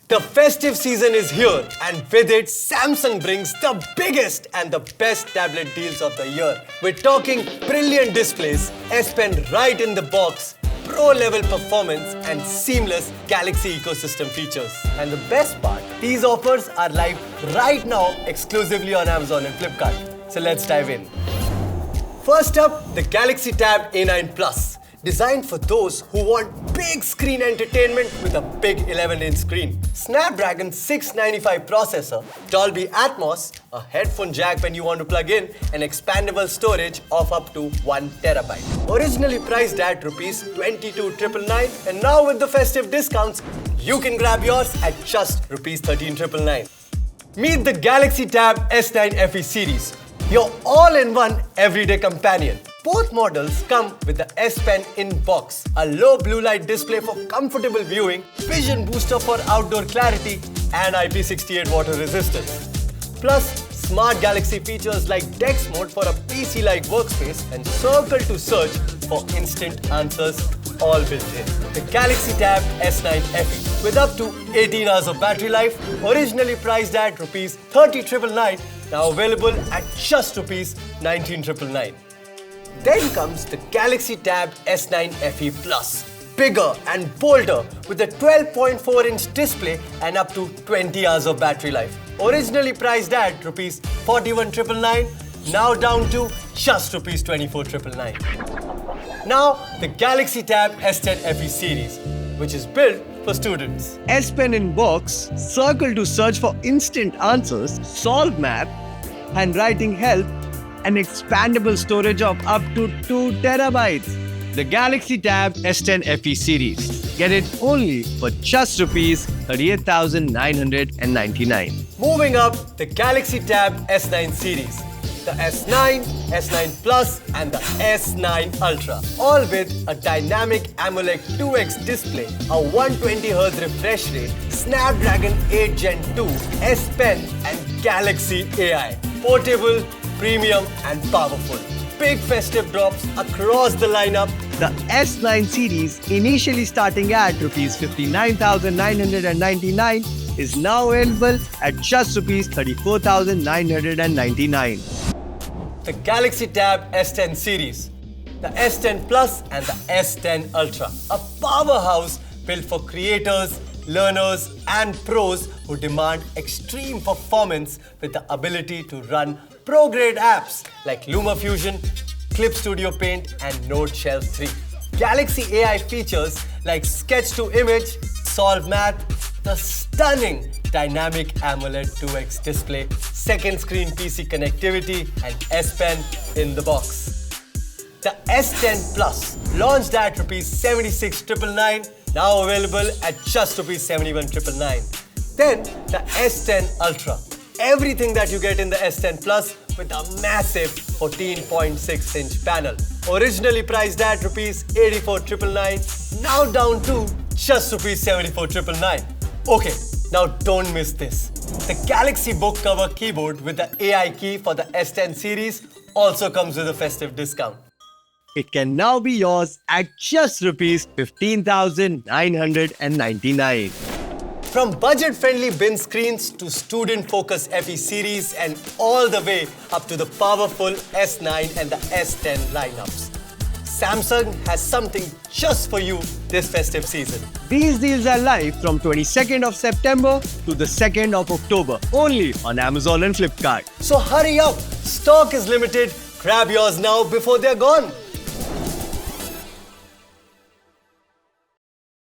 The festive season is here, and with it, Samsung brings the biggest and the best tablet deals of the year. We're talking brilliant displays, S Pen right in the box, pro-level performance and seamless Galaxy ecosystem features. And the best part, these offers are live right now exclusively on Amazon and Flipkart. So let's dive in. First up, the Galaxy Tab A9 Plus. Designed for those who want big screen entertainment with a big 11-inch screen. Snapdragon 695 processor, Dolby Atmos, a headphone jack when you want to plug in, and expandable storage of up to 1 TB. Originally priced at Rs 22,999, and now with the festive discounts, you can grab yours at just Rs 13,999. Meet the Galaxy Tab S9 FE series, your all-in-one everyday companion. Both models come with the S Pen in box, a low blue light display for comfortable viewing, vision booster for outdoor clarity, and IP68 water resistance. Plus, smart Galaxy features like Text Mode for a PC-like workspace and Circle to Search for instant answers, all built in. The Galaxy Tab S9 FE with up to 18 hours of battery life, originally priced at Rs 30,999, now available at just Rs 19,999. Then comes the Galaxy Tab S9 FE Plus. Bigger and bolder with a 12.4-inch display and up to 20 hours of battery life. Originally priced at Rs 41,999, now down to just Rs 24,999. Now, the Galaxy Tab S10 FE series, which is built for students. S Pen in box, Circle to Search for instant answers, Solve Map, handwriting help, and expandable storage of up to 2 TB. The Galaxy Tab S10 FE series. Get it only for just Rs 38,999. Moving up, the Galaxy Tab S9 series. The S9, S9 Plus and the S9 Ultra. All with a dynamic AMOLED 2X display, a 120Hz refresh rate, Snapdragon 8 Gen 2, S Pen and Galaxy AI. Portable, premium and powerful. Big festive drops across the lineup. The S9 series, initially starting at Rs 59,999, is now available at just Rs 34,999. The Galaxy Tab S10 series, the S10 Plus and the S10 Ultra. A powerhouse built for creators, learners and pros who demand extreme performance with the ability to run pro-grade apps like LumaFusion, Clip Studio Paint and Node Shell 3. Galaxy AI features like Sketch to Image, Solve Math, the stunning dynamic AMOLED 2X display, second screen PC connectivity and S Pen in the box. The S10 Plus, launched at Rs 76,999, now available at just Rs 71,999. Then the S10 Ultra. Everything that you get in the S10 Plus with a massive 14.6-inch panel. Originally priced at Rs 84,999, now down to just Rs 74,999. Okay, now don't miss this. The Galaxy Book Cover keyboard with the AI key for the S10 series also comes with a festive discount. It can now be yours at just Rs 15,999. From budget-friendly bin screens to student-focused FE series and all the way up to the powerful S9 and the S10 lineups, Samsung has something just for you this festive season. These deals are live from 22nd of September to the 2nd of October, only on Amazon and Flipkart. So hurry up! Stock is limited. Grab yours now before they're gone.